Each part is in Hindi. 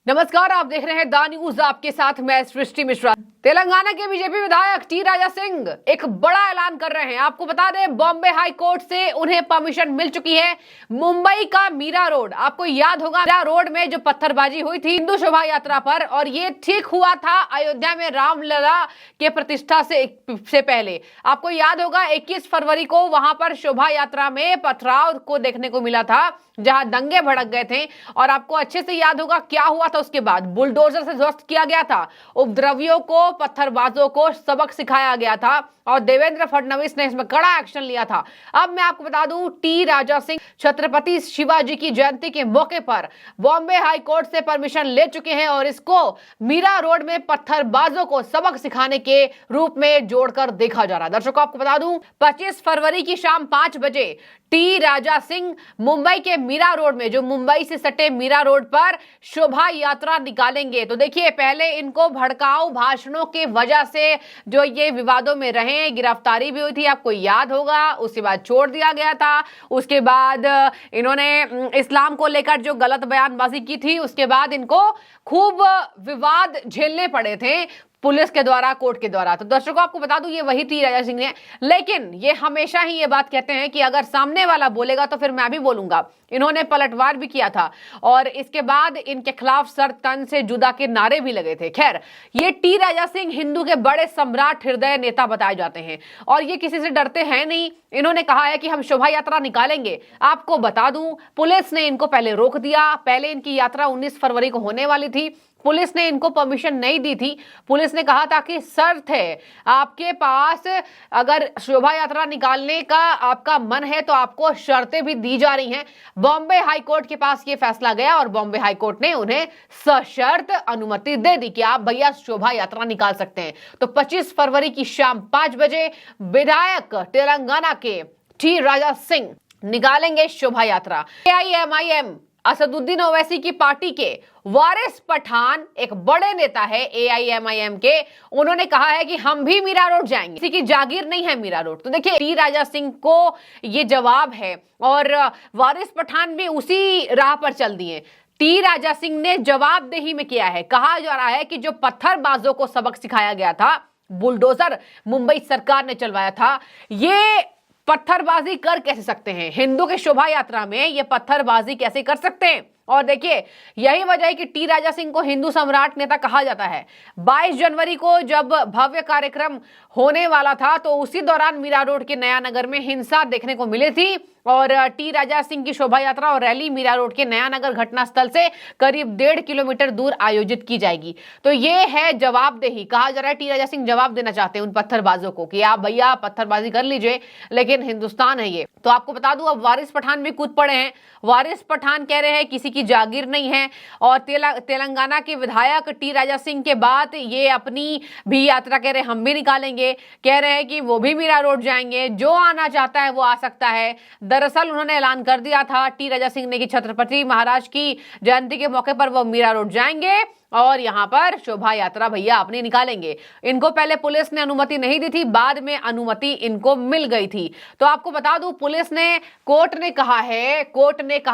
नमस्कार, आप देख रहे हैं द न्यूज। आपके साथ मैं सृष्टि मिश्रा। तेलंगाना के बीजेपी विधायक टी राजा सिंह एक बड़ा ऐलान कर रहे हैं। आपको बता दें, बॉम्बे हाई कोर्ट से उन्हें परमिशन मिल चुकी है। मुंबई का मीरा रोड, आपको याद होगा मीरा रोड में जो पत्थरबाजी हुई थी हिंदू शोभा यात्रा पर, और ये ठीक हुआ था अयोध्या में रामलला के प्रतिष्ठा से पहले। आपको याद होगा 21 फरवरी को वहां पर शोभा यात्रा में पथराव को देखने को मिला था, जहां दंगे भड़क गए थे। और आपको अच्छे से याद होगा क्या हुआ था। उसके बाद बुलडोजर से ध्वस्त किया गया था, उपद्रवियों को, पत्थरबाजों को सबक सिखाया गया था, और देवेंद्र फडणवीस ने इसमें कड़ा एक्शन लिया था। अब मैं आपको बता दूं, टी राजा सिंह छत्रपति शिवाजी की जयंती के मौके पर बॉम्बे हाई कोर्ट से परमिशन ले चुके हैं, और इसको मीरा रोड में पत्थरबाजों को सबक सिखाने के रूप में जोड़कर देखा जा रहा है। दर्शकों, आपको बता दूं, 25 फरवरी की शाम 5 बजे टी राजा सिंह मुंबई के मीरा रोड में, जो मुंबई से सटे मीरा रोड पर शोभा यात्रा निकालेंगे। तो देखिए, पहले इनको भड़काऊ भाषणों के वजह से जो ये विवादों में रहे, गिरफ्तारी भी हुई थी, आपको याद होगा। उसके बाद छोड़ दिया गया था। उसके बाद इन्होंने इस्लाम को लेकर जो गलत बयानबाजी की थी, उसके बाद इनको खूब विवाद झेलने पड़े थे पुलिस के द्वारा, कोर्ट के द्वारा। तो दर्शकों, आपको बता दूं, ये वही टी राजा सिंह हैं, लेकिन ये हमेशा ही ये बात कहते हैं कि अगर सामने वाला बोलेगा तो फिर मैं भी बोलूंगा। इन्होंने पलटवार भी किया था, और इसके बाद इनके खिलाफ सर तन से जुदा के नारे भी लगे थे। खैर, ये टी राजा सिंह हिंदू के बड़े सम्राट हृदय नेता बताए जाते हैं, और ये किसी से डरते हैं नहीं। इन्होंने कहा है कि हम शोभा यात्रा निकालेंगे। आपको बता दूं, पुलिस ने इनको पहले रोक दिया। पहले इनकी यात्रा 19 फरवरी को होने वाली थी। पुलिस ने इनको परमिशन नहीं दी थी। पुलिस ने कहा था कि शर्त है, आपके पास अगर शोभा यात्रा निकालने का आपका मन है तो आपको शर्तें भी दी जा रही हैं। बॉम्बे हाई कोर्ट के पास ये फैसला गया, और बॉम्बे हाई कोर्ट ने उन्हें सशर्त अनुमति दे दी कि आप भैया शोभा यात्रा निकाल सकते हैं। तो 25 फरवरी की शाम 5 बजे विधायक तेलंगाना के टी राजा सिंह निकालेंगे शोभा यात्रा। AIMIM असदुद्दीन ओवैसी की पार्टी के वारिस पठान एक बड़े नेता है AIMIM के, उन्होंने कहा है कि हम भी मीरा रोड जाएंगे, किसी की जागीर नहीं है मीरा रोड। तो देखिए, टी राजा सिंह को ये जवाब है, और वारिस पठान भी उसी राह पर चल दिए। टी राजा सिंह ने जवाबदेही में किया है। कहा जा रहा है कि जो पत्थरबाजों को सबक सिखाया गया था, बुलडोजर मुंबई सरकार ने चलवाया था, ये पत्थरबाजी कर कैसे सकते हैं? हिंदू के शोभा यात्रा में ये पत्थरबाजी कैसे कर सकते हैं? और देखिए, यही वजह है कि टी राजा सिंह को हिंदू सम्राट नेता कहा जाता है। 22 जनवरी को जब भव्य कार्यक्रम होने वाला था, तो उसी दौरान मीरा रोड के नया नगर में हिंसा देखने को मिली थी, और टी राजा सिंह की शोभा यात्रा और रैली मीरा रोड के नया नगर घटनास्थल से करीब 1.5 किलोमीटर दूर आयोजित की जाएगी। तो ये है जवाबदेही। कहा जा रहा है टी राजा सिंह जवाब देना चाहते हैं उन पत्थरबाजों को कि आप भैया पत्थरबाजी कर लीजिए, लेकिन हिंदुस्तान है ये। तो आपको बता दूं, अब वारिस पठान भी कूद पड़े हैं। वारिस पठान कह रहे हैं किसी की जागीर नहीं है, और तेलंगाना के विधायक टी राजा सिंह के बाद ये अपनी भी यात्रा कह रहे हैं हम भी निकालेंगे। कह रहे हैं कि वो भी मीरा रोड जाएंगे, जो आना चाहता है वो आ सकता है। दरअसल उन्होंने ऐलान कर दिया था टी राजा सिंह ने कि छत्रपति महाराज की जयंती के मौके पर वो मीरा रोड जाएंगे, और यहां पर शोभा यात्रा भैया अपनी निकालेंगे। इनको पहले पुलिस ने अनुमति नहीं दी थी, बाद में अनुमति इनको मिल गई थी। तो आपको बता दूं, पुलिस ने, कोर्ट ने कहा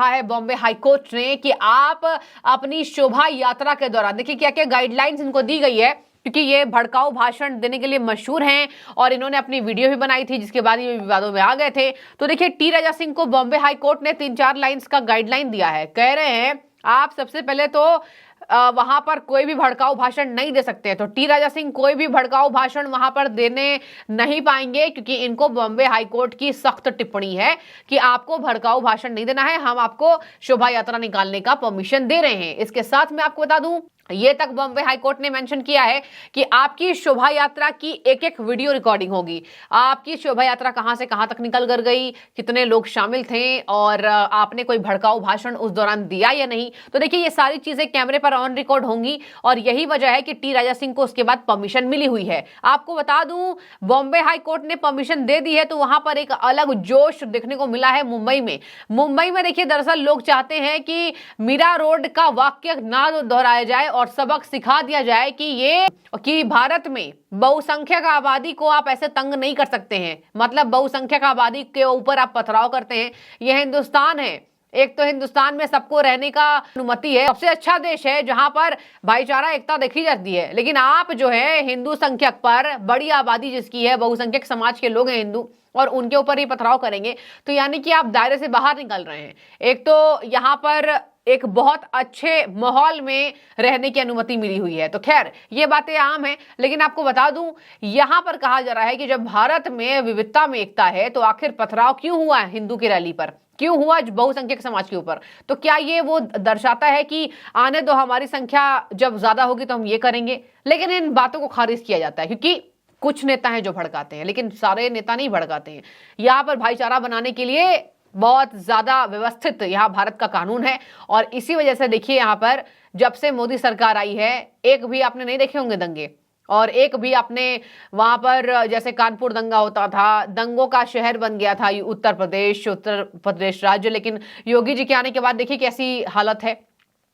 है बॉम्बे हाई कोर्ट ने कि आप अपनी शोभा यात्रा के दौरान, देखिए क्या क्या गाइडलाइंस इनको दी गई है, क्योंकि ये भड़काऊ भाषण देने के लिए मशहूर हैं, और इन्होंने अपनी वीडियो भी बनाई थी जिसके बाद ये विवादों में आ गए थे। तो देखिए, टी राजा सिंह को बॉम्बे हाई कोर्ट ने 3-4 लाइंस का गाइडलाइन दिया है। कह रहे हैं आप सबसे पहले तो वहां पर कोई भी भड़काऊ भाषण नहीं दे सकते। तो टी राजा सिंह कोई भी भड़काऊ भाषण वहां पर देने नहीं पाएंगे, क्योंकि इनको बॉम्बे हाई कोर्ट की सख्त टिप्पणी है कि आपको भड़काऊ भाषण नहीं देना है, हम आपको शोभा यात्रा निकालने का परमिशन दे रहे हैं। इसके साथ मैं आपको बता दूं, ये तक बॉम्बे हाई कोर्ट ने मेंशन किया है कि आपकी शोभा यात्रा की एक वीडियो रिकॉर्डिंग होगी। आपकी शोभा यात्रा कहां से कहां तक निकल कर गई, कितने लोग शामिल थे, और आपने कोई भड़काऊ भाषण उस दौरान दिया या नहीं। तो देखिए, ये सारी चीजें कैमरे पर ऑन रिकॉर्ड होंगी, और यही वजह है कि टी राजा सिंह को उसके बाद परमिशन मिली हुई है। आपको बता दूं, बॉम्बे हाई कोर्ट ने परमिशन दे दी है, तो वहां पर एक अलग जोश देखने को मिला है मुंबई में। देखिए, दरअसल लोग चाहते हैं कि मीरा रोड का वाक्य ना दोहराया जाए, और सबक सिखा दिया जाए कि भारत में बहुसंख्यक आबादी को आप ऐसे तंग नहीं कर सकते हैं। मतलब बहुसंख्यक आबादी के ऊपर आप पथराव करते हैं। यह हिंदुस्तान है, एक तो हिंदुस्तान में सबको रहने का अनुमति है, सबसे अच्छा देश है जहां पर भाईचारा एकता देखी जाती है, लेकिन आप जो है हिंदू संख्यक पर, बड़ी आबादी जिसकी है, बहुसंख्यक समाज के लोग हैं हिंदू, और उनके ऊपर ही पथराव करेंगे, तो यानी कि आप दायरे से बाहर निकल रहे हैं। एक तो यहाँ पर एक बहुत अच्छे माहौल में रहने की अनुमति मिली हुई है, तो खैर ये बातें आम हैं, लेकिन आपको बता दूं यहां पर कहा जा रहा है कि जब भारत में विविधता में एकता है तो आखिर पथराव क्यों हुआ है हिंदू की रैली पर, क्यों हुआ बहुसंख्यक समाज के ऊपर? तो क्या ये वो दर्शाता है कि आने दो, हमारी संख्या जब ज्यादा होगी तो हम ये करेंगे? लेकिन इन बातों को खारिज किया जाता है, क्योंकि कुछ नेता हैं जो भड़काते हैं, लेकिन सारे नेता नहीं भड़काते हैं। यहाँ पर भाईचारा बनाने के लिए बहुत ज्यादा व्यवस्थित यहाँ भारत का कानून है, और इसी वजह से देखिए यहाँ पर जब से मोदी सरकार आई है, एक भी आपने नहीं देखे होंगे दंगे, और एक भी आपने वहां पर, जैसे कानपुर दंगा होता था, दंगों का शहर बन गया था उत्तर प्रदेश राज्य, लेकिन योगी जी के आने के बाद देखिए कैसी हालत है।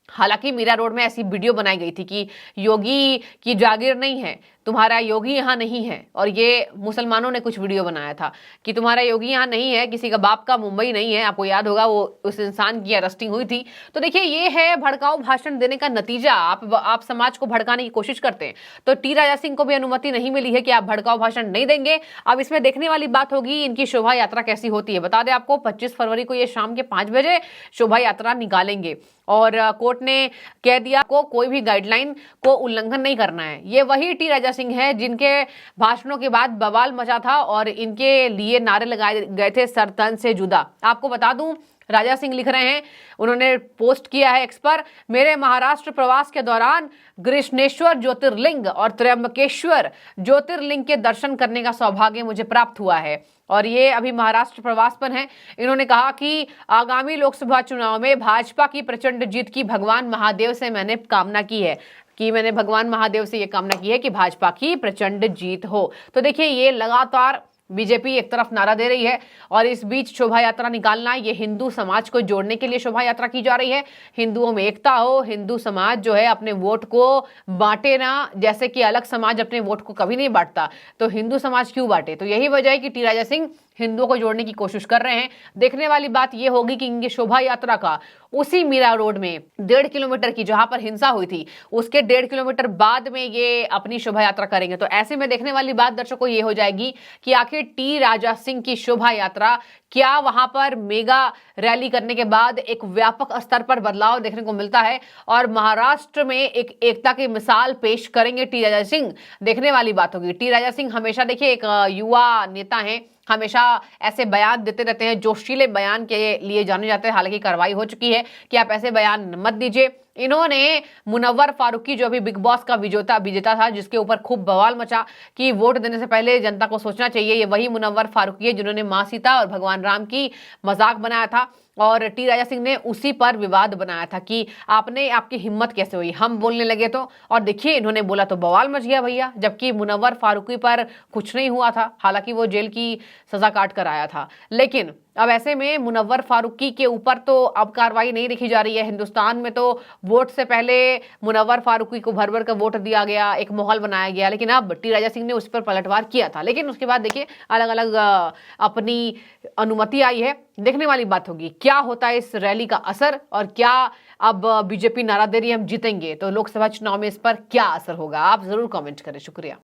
हालांकि मीरा रोड में ऐसी वीडियो बनाई गई थी कि योगी की जागीर नहीं है, तुम्हारा योगी यहाँ नहीं है, और ये मुसलमानों ने कुछ वीडियो बनाया था कि तुम्हारा योगी यहाँ नहीं है, किसी का बाप का मुंबई नहीं है। आपको याद होगा वो उस इंसान की अरेस्टिंग हुई थी। तो देखिए ये है भड़काऊ भाषण देने का नतीजा। आप समाज को भड़काने की कोशिश करते हैं। तो टी राजा सिंह को भी अनुमति नहीं मिली है कि आप भड़काऊ भाषण नहीं देंगे। अब इसमें देखने वाली बात होगी इनकी शोभा यात्रा कैसी होती है। बता दें आपको 25 फरवरी को ये शाम के 5 बजे शोभा यात्रा निकालेंगे, और कोर्ट ने कह दिया को कोई भी गाइडलाइन को उल्लंघन नहीं करना है। ये वही टी राजा सिंह है जिनके भाषणों के बाद बवाल मचा था और इनके लिए नारे लगाए गए थे सर तन से जुदा। आपको बता दूं राजा सिंह लिख रहे हैं, उन्होंने पोस्ट किया है एक्स पर, मेरे महाराष्ट्र प्रवास के दौरान कृष्णेश्वर ज्योतिर्लिंग और त्र्यंबकेश्वर ज्योतिर्लिंग के दर्शन करने का सौभाग्य मुझे प्राप्त हुआ है। और ये अभी महाराष्ट्र प्रवास पर हैं। इन्होंने कहा कि आगामी लोकसभा चुनाव में भाजपा की प्रचंड जीत की भगवान महादेव से मैंने कामना की है, कि मैंने भगवान महादेव से ये कामना की है कि भाजपा की प्रचंड जीत हो। तो देखिए ये लगातार बीजेपी एक तरफ नारा दे रही है, और इस बीच शोभा यात्रा निकालना, ये हिंदू समाज को जोड़ने के लिए शोभा यात्रा की जा रही है। हिंदुओं में एकता हो, हिंदू समाज जो है अपने वोट को बांटे ना, जैसे कि अलग समाज अपने वोट को कभी नहीं बांटता, तो हिंदू समाज क्यों बांटे? तो यही वजह है कि टी राजा सिंह हिंदुओं को जोड़ने की कोशिश कर रहे हैं। देखने वाली बात यह होगी कि इनकी शोभा यात्रा का उसी मीरा रोड में 1.5 किलोमीटर की, जहां पर हिंसा हुई थी, उसके 1.5 किलोमीटर बाद में ये अपनी शोभा यात्रा करेंगे। तो ऐसे में देखने वाली बात दर्शकों ये हो जाएगी कि आखिर टी राजा सिंह की शोभा यात्रा क्या वहां पर मेगा रैली करने के बाद एक व्यापक स्तर पर बदलाव देखने को मिलता है, और महाराष्ट्र में एक एकता की मिसाल पेश करेंगे टी राजा सिंह। देखने वाली बात होगी। टी राजा सिंह हमेशा देखिए एक युवा नेता हैं, हमेशा ऐसे बयान देते रहते हैं, जोशीले बयान के लिए जाने जाते हैं। हालांकि कार्रवाई हो चुकी है कि आप ऐसे बयान मत दीजिए। इन्होंने मुनव्वर फारूकी, जो अभी बिग बॉस का विजेता था, जिसके ऊपर खूब बवाल मचा कि वोट देने से पहले जनता को सोचना चाहिए, ये वही मुनव्वर फारूकी है जिन्होंने मां सीता और भगवान राम की मजाक बनाया था, और टी राजा सिंह ने उसी पर विवाद बनाया था कि आपकी हिम्मत कैसे हुई, हम बोलने लगे तो, और देखिए इन्होंने बोला तो बवाल मच गया भैया, जबकि मुनव्वर फारूकी पर कुछ नहीं हुआ था। हालांकि वो जेल की सजा काट कर आया था, लेकिन अब ऐसे में मुनव्वर फारूकी के ऊपर तो अब कार्रवाई नहीं देखी जा रही है। हिंदुस्तान में तो वोट से पहले मुनव्वर फारूकी को भर भर कर वोट दिया गया, एक माहौल बनाया गया, लेकिन अब टी राजा सिंह ने उस पर पलटवार किया था। लेकिन उसके बाद देखिए अलग अलग अपनी अनुमति आई है। देखने वाली बात होगी क्या होता है इस रैली का असर, और क्या अब बीजेपी नारा दे रही है हम जीतेंगे, तो लोकसभा चुनाव में इस पर क्या असर होगा, आप जरूर कमेंट करें। शुक्रिया।